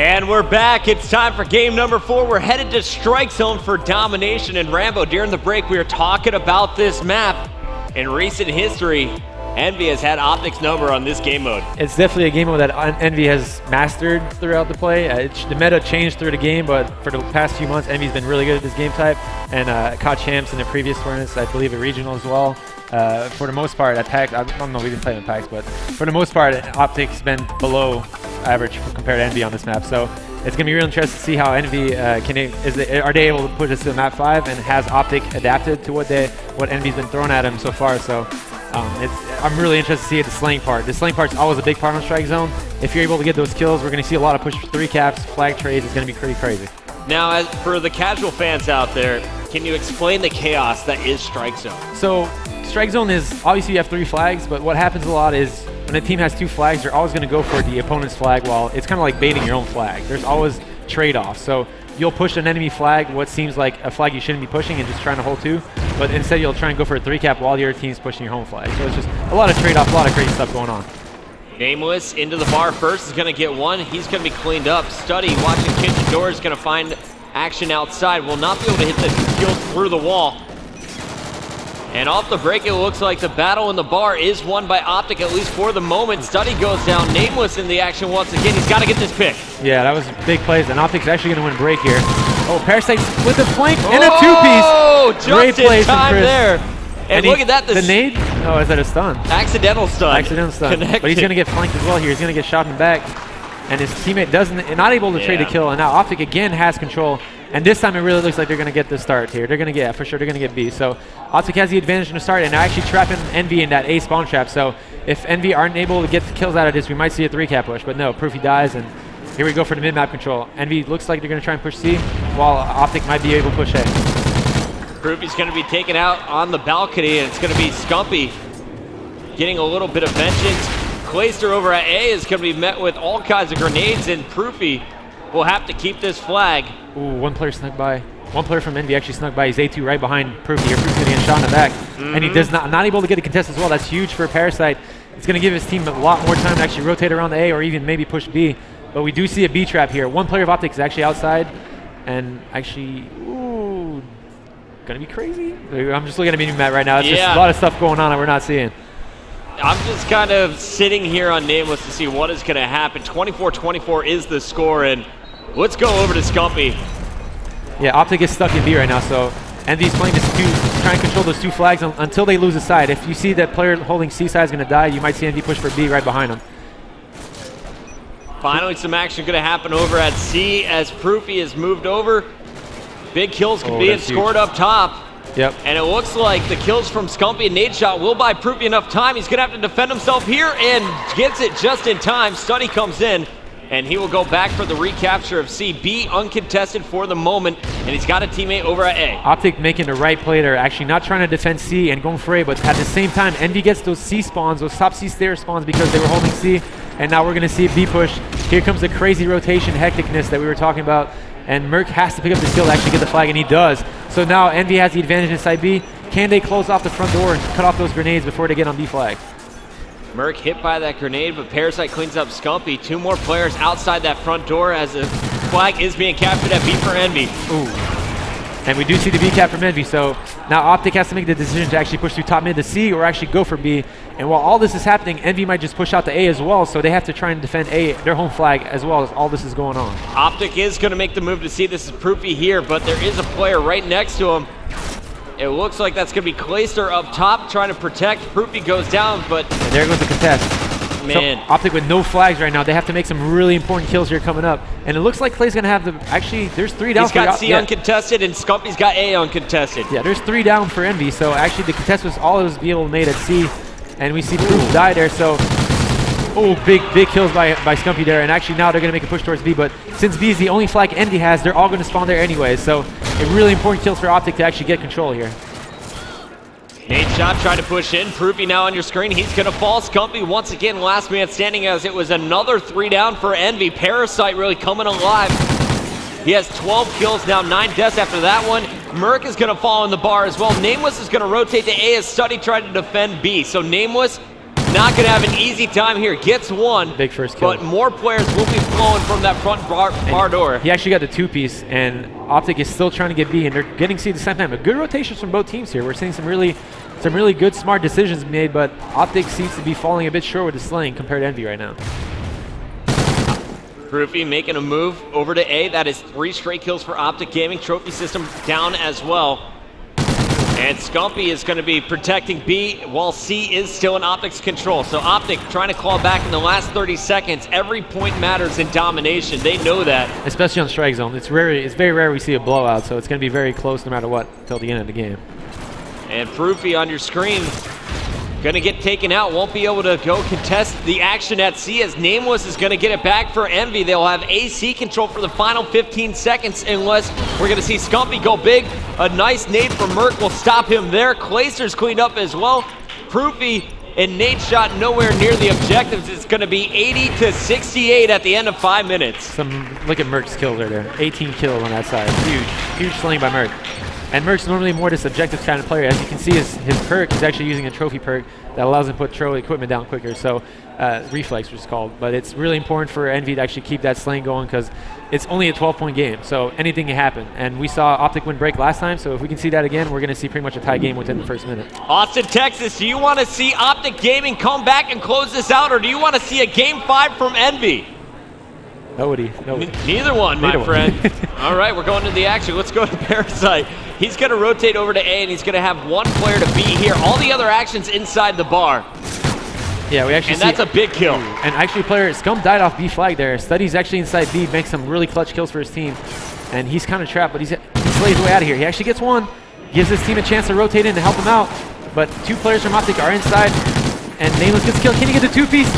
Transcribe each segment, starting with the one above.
And we're back. It's time for game number 4. We're headed to strike zone for domination. And Rambo, during the break, we were talking about this map. In recent history, EnVy has had OpTic's number on this game mode. It's definitely a game mode that EnVy has mastered throughout the play. The meta changed through the game, but for the past few months, EnVy's been really good at this game type and caught champs in the previous tournaments, I believe a regional as well. For the most part, at PAX, I don't know, we didn't play in PAX, but for the most part, OpTic's been below average compared to EnVy on this map. So it's going to be real interesting to see how EnVy are they able to push us to map 5, and has OpTic adapted to what EnVy's been throwing at him so far. So I'm really interested to see the slaying part. The slaying part's always a big part on strike zone. If you're able to get those kills, we're going to see a lot of push 3 caps, flag trades. It's going to be pretty crazy. Now, as for the casual fans out there, can you explain the chaos that is strike zone? So strike zone is, obviously you have 3 flags, but what happens a lot is when a team has 2 flags, they're always going to go for the opponent's flag. While it's kind of like baiting your own flag. There's always trade-offs. So you'll push an enemy flag, what seems like a flag you shouldn't be pushing, and just trying to hold 2. But instead you'll try and go for a 3 cap while your team's pushing your home flag. So it's just a lot of trade-off, a lot of crazy stuff going on. Nameless into the bar first, is going to get 1. He's going to be cleaned up. Study watching kitchen door, is going to find action outside. Will not be able to hit the kill through the wall. And off the break, it looks like the battle in the bar is won by OpTic, at least for the moment. Study goes down. Nameless in the action once again. He's got to get this pick. Yeah, that was big plays, and OpTic's actually going to win break here. Oh, Parasite with the flank and a 2-piece. Oh, Great just in plays time from Chris. there. And look at that. The nade? Oh, is that a stun? Accidental stun. Accidental stun. Connected. But he's going to get flanked as well here. He's going to get shot in the back. And his teammate not able to trade a kill. And now OpTic again has control. And this time it really looks like they're going to get the start here. They're going to get, for sure, they're going to get B. So OpTic has the advantage in the start, and they're actually trapping EnVy in that A spawn trap. So if EnVy aren't able to get the kills out of this, we might see a 3-cap push. But no, Proofy dies, and here we go for the mid-map control. EnVy looks like they're going to try and push C, while OpTic might be able to push A. Proofy's going to be taken out on the balcony, and it's going to be Scumpy getting a little bit of vengeance. Clayster over at A is going to be met with all kinds of grenades, and Proofy will have to keep this flag. Ooh, one player snuck by. One player from EnVy actually snuck by. He's A2 right behind Proofy here. Proofy's going to get shot in the back. And he does not able to get a contest as well. That's huge for Parasite. It's going to give his team a lot more time to actually rotate around the A, or even maybe push B. But we do see a B trap here. One player of OpTic is actually outside, and actually, ooh, gonna be crazy. I'm just looking at a mini map right now. It's just a lot of stuff going on that we're not seeing. I'm just kind of sitting here on Nameless to see what is going to happen. 24-24 is the score, and let's go over to Scumpy. Yeah, OpTic is stuck in B right now, so EnVy's playing this try and control those 2 flags until they lose a side. If you see that player holding C side is going to die, you might see EnVy push for B right behind him. Finally, some action going to happen over at C as Proofy is moved over. Big kills could be scored up top. Yep. And it looks like the kills from Scumpy and nade shot will buy Proofy enough time. He's going to have to defend himself here, and gets it just in time. Study comes in, and he will go back for the recapture of C. B uncontested for the moment, and he's got a teammate over at A. OpTic making the right play there, actually not trying to defend C and going for A, but at the same time, EnVy gets those C spawns, those top C stair spawns, because they were holding C, and now we're going to see a B push. Here comes the crazy rotation hecticness that we were talking about, and Merc has to pick up the skill to actually get the flag, and he does. So now EnVy has the advantage inside B. Can they close off the front door and cut off those grenades before they get on B flag? Merc hit by that grenade, but Parasite cleans up Scumpy. 2 more players outside that front door as the flag is being captured at B for EnVy. Ooh. And we do see the B cap from EnVy, so now OpTic has to make the decision to actually push through top mid to C, or actually go for B. And while all this is happening, EnVy might just push out to A as well, so they have to try and defend A, their home flag, as well as all this is going on. OpTic is going to make the move to C. This is Proofy here, but there is a player right next to him. It looks like that's going to be Clayster up top trying to protect. Proofy goes down, but... And there goes the contest. Man. So OpTic with no flags right now. They have to make some really important kills here coming up. And it looks like Clay's going to have the... Actually, there's 3 down. He's got C uncontested, and Scumpy's got A uncontested. Yeah, there's 3 down for EnVy. So actually, the contest was all it was being able to made at C. And we see Proof die there. So, oh, big kills by Scumpy there. And actually, now they're going to make a push towards B. But since B is the only flag EnVy has, they're all going to spawn there anyway. So, a really important kills for OpTic to actually get control here. Nade shot trying to push in. Proofy now on your screen. He's going to fall. Scumpy once again last man standing, as it was another 3 down for EnVy. Parasite really coming alive. He has 12 kills now, 9 deaths after that one. Merc is going to fall in the bar as well. Nameless is going to rotate to A as Study tried to defend B. So Nameless not going to have an easy time here. Gets one. Big first kill. But more players will be flowing from that front bar door. He actually got the two-piece, and OpTic is still trying to get B, and they're getting C at the same time. But good rotations from both teams here. We're seeing some really good, smart decisions made, but OpTic seems to be falling a bit short with the slaying compared to EnVy right now. Proofy making a move over to A. That is 3 straight kills for OpTic Gaming. Trophy system down as well. And Scumpy is going to be protecting B while C is still in OpTic's control. So OpTic trying to claw back in the last 30 seconds. Every point matters in domination. They know that. Especially on strike zone. It's very rare we see a blowout, so it's going to be very close no matter what till the end of the game. And Proofy on your screen, going to get taken out. Won't be able to go contest the action at C as Nameless is going to get it back for EnVy. They'll have AC control for the final 15 seconds unless we're going to see Scumpy go big. A nice nade from Merc will stop him there. Clayster's cleaned up as well. Proofy and nade shot nowhere near the objectives. It's going to be 80-68 at the end of 5 minutes. Look at Merc's kills right there. 18 kills on that side. Huge slaying by Merc. And Merc's normally more this objective kind of player. As you can see, his perk is actually using a trophy perk that allows him to put trophy equipment down quicker. So reflex, which is called. But it's really important for EnVy to actually keep that slaying going because it's only a 12-point game. So anything can happen. And we saw OpTic win break last time. So if we can see that again, we're going to see pretty much a tie game within the first minute. Austin, Texas, do you want to see OpTic Gaming come back and close this out, or do you want to see a Game 5 from EnVy? Nobody. Neither one, my friend. All right, we're going to the action. Let's go to Parasite. He's going to rotate over to A, and he's going to have one player to B here. All the other actions inside the bar. Yeah, we actually and that's a big kill. And actually, player Scum died off B flag there. Study's actually inside B, makes some really clutch kills for his team. And he's kind of trapped, but he slays his way out of here. He actually gets one, gives his team a chance to rotate in to help him out. But 2 players from OpTic are inside, and Nameless gets killed. Can he get the 2-piece?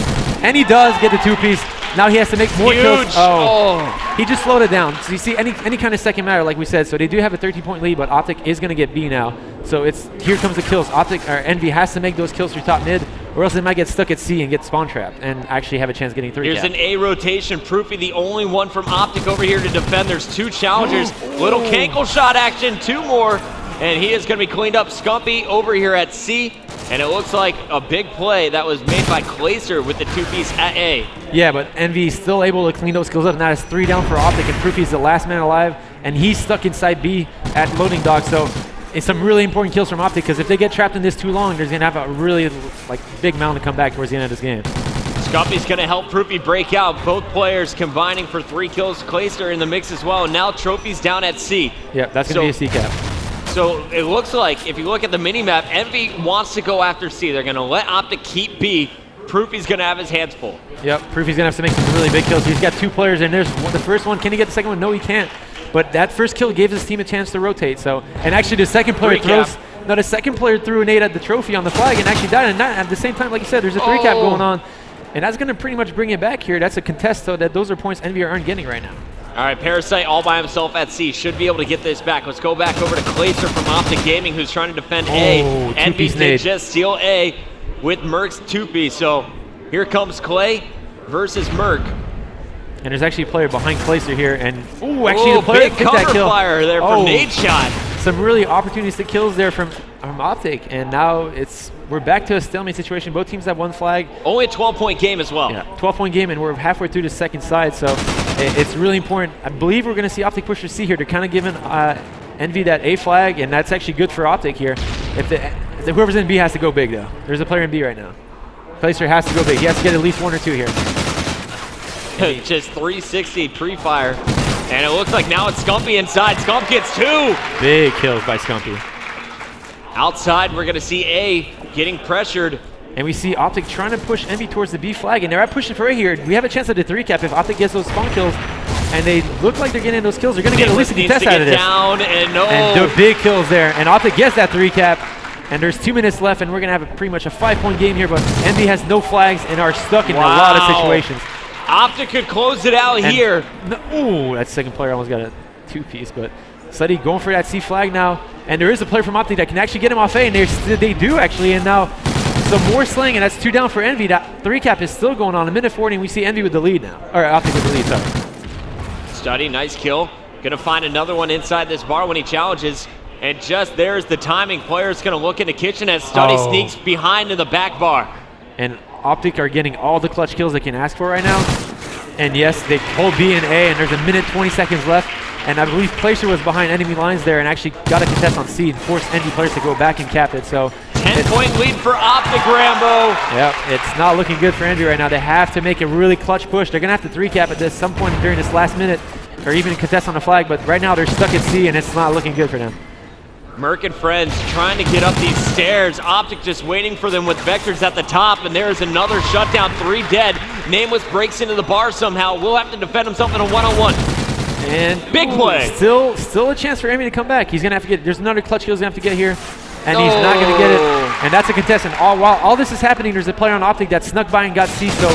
And he does get the 2-piece. Now he has to make more kills. Oh, he just slowed it down. So you see, any kind of second matter, like we said. So they do have a 13-point lead, but OpTic is going to get B now. So here comes the kills. EnVy has to make those kills through top mid, or else they might get stuck at C and get spawn trapped and actually have a chance getting 3 Here's an A rotation. Proofy the only one from OpTic over here to defend. There's 2 challengers. Little cankle shot action, 2 more. And he is going to be cleaned up. Scumpy over here at C. And it looks like a big play that was made by Clayster with the 2-piece at A. Yeah, but EnVy is still able to clean those kills up. Now it's 3 down for OpTic, and Proofy's the last man alive, and he's stuck inside B at loading dock. So it's some really important kills from OpTic, because if they get trapped in this too long, there's going to have a really big mound to come back towards the end of this game. Scumpy's going to help Proofy break out. Both players combining for 3 kills. Clayster in the mix as well. And now Trophy's down at C. Yeah, that's going to be a C cap. So it looks like, if you look at the mini-map, EnVy wants to go after C. They're going to let OpTic keep B. Proofy's going to have his hands full. Yep, Proofy's going to have to make some really big kills. He's got 2 players, and there's the first one. Can he get the second one? No, he can't. But that first kill gave his team a chance to rotate. So, and actually the second player the second player threw a nade at the trophy on the flag and actually died. And at the same time, like you said, there's a 3 cap going on. And that's going to pretty much bring it back here. That's a contest, so those are points EnVy aren't getting right now. All right, Parasite all by himself at C. Should be able to get this back. Let's go back over to Clayster from OpTic Gaming, who's trying to defend A. EnVy did just steal A with Merc's 2-piece. So here comes Clay versus Merc. And there's actually a player behind Clayster here. And, actually the player big cover that kill. Fire there from nade shot. Some really opportunistic kills there from OpTic. And now we're back to a stalemate situation. Both teams have 1 flag. Only a 12-point game as well. Yeah, 12-point game, and we're halfway through the second side. So it's really important. I believe we're going to see OpTic push for C here. They're kind of giving EnVy that A flag, and that's actually good for OpTic here. If whoever's in B has to go big, though. There's a player in B right now. Clayster has to go big. He has to get at least 1 or 2 here. Just 360 pre-fire. And it looks like now it's Scumpy inside. Scump gets 2. Big kills by Scumpy. Outside, we're going to see A getting pressured. And we see OpTic trying to push EnVy towards the B flag, and they're pushing for A here. We have a chance at the 3 cap if OpTic gets those spawn kills, and they look like they're getting those kills. They're going to get at least a contest out of this. And the big kills there, and OpTic gets that 3 cap, and there's 2 minutes left, and we're going to have pretty much a 5-point game here, but EnVy has no flags and are stuck in a lot of situations. OpTic could close it out here. That second player almost got a 2-piece, but Study going for that C flag now, and there is a player from OpTic that can actually get him off A, and they do actually, and now some more slaying, and that's 2 down for EnVy. That 3 cap is still going on. A minute 40, and we see EnVy with the lead now, or OpTic with the lead, sorry. Study, nice kill. Gonna find another one inside this bar when he challenges, and just there's the timing. Player's gonna look in the kitchen as Study sneaks behind in the back bar. and OpTic are getting all the clutch kills they can ask for right now. And yes, they hold B and A, and there's a minute 20 seconds left. And I believe Placer was behind enemy lines there and actually got a contest on C and forced EnVy players to go back and cap it. So 10-point lead for OpTic, Rambo. Yep, it's not looking good for EnVy right now. They have to make a really clutch push. They're going to have to 3-cap at this some point during this last minute, or even contest on the flag, but right now they're stuck at C and it's not looking good for them. Merc and friends trying to get up these stairs. OpTic just waiting for them with vectors at the top, and there is another shutdown, 3 dead. Nameless breaks into the bar somehow. Will have to defend himself in a one-on-one. And big play. Still a chance for EnVy to come back. He's gonna have to get, there's another clutch kill he's gonna have to get here, and he's not gonna get it. And that's a contestant. While all this is happening, there's a player on OpTic that snuck by and got C, so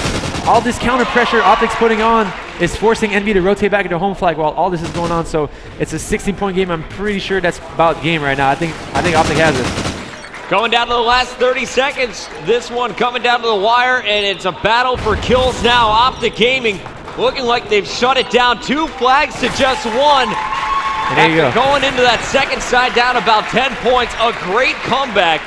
all this counter pressure OpTic's putting on is forcing EnVy to rotate back into home flag while all this is going on. So it's a 16-point game. I'm pretty sure that's about game right now. I think OpTic has it. Going down to the last 30 seconds. This one coming down to the wire, and it's a battle for kills now. OpTic Gaming looking like they've shut it down. 2 flags to just 1. And there you go. Going into that second side down about 10 points. A great comeback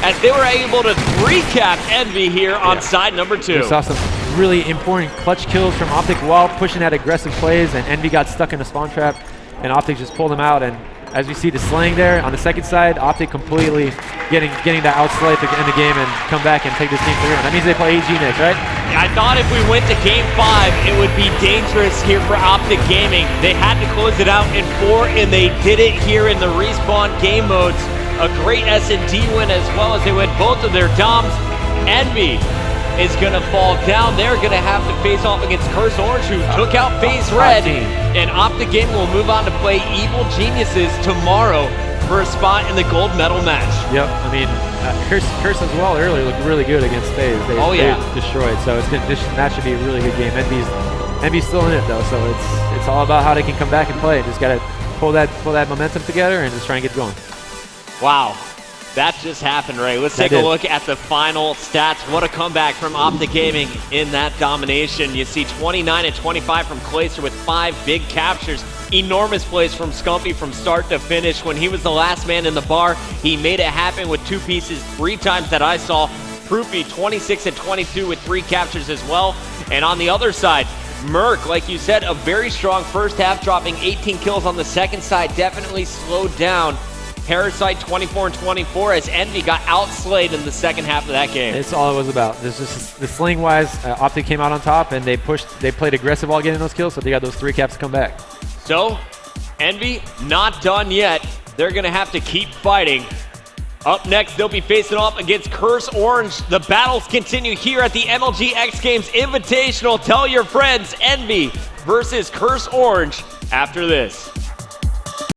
as they were able to 3-cap EnVy here on side number 2. We saw some really important clutch kills from OpTic while pushing that aggressive plays, and EnVy got stuck in a spawn trap, and OpTic just pulled them out. And as we see the slaying there on the second side, OpTic completely getting that outslay to end the game and come back and take this game 3. And that means they play AG next, right? I thought if we went to game 5, it would be dangerous here for OpTic Gaming. They had to close it out in 4, and they did it here in the respawn game modes. A great S&D win, as well as they win both of their doms. EnVy is going to fall down. They're going to have to face off against Curse Orange, who took out FaZe Red. And OpTic Gaming will move on to play Evil Geniuses tomorrow for a spot in the gold medal match. Yep, I mean, Curse as well earlier looked really good against FaZe. They destroyed, so that should be a really good game. EnVy's still in it though, so it's all about how they can come back and play. Just got to pull that momentum together and just try and get going. Wow. That just happened, Ray. Let's take a look at the final stats. What a comeback from OpTic Gaming in that domination. You see 29 and 25 from Clayster with 5 big captures. Enormous plays from Scumpy from start to finish. When he was the last man in the bar, he made it happen with 2 pieces 3 times that I saw. Proofy 26 and 22 with 3 captures as well. And on the other side, Merc, like you said, a very strong first half, dropping 18 kills on the second side. Definitely slowed down. Parasite 24 and 24 as EnVy got outslayed in the second half of that game. It's all it was about. There's just the sling-wise, OpTic came out on top and they played aggressive while getting those kills, so they got those 3 caps to come back. So, EnVy not done yet. They're gonna have to keep fighting. Up next, they'll be facing off against Curse Orange. The battles continue here at the MLG X Games Invitational. Tell your friends, EnVy versus Curse Orange after this.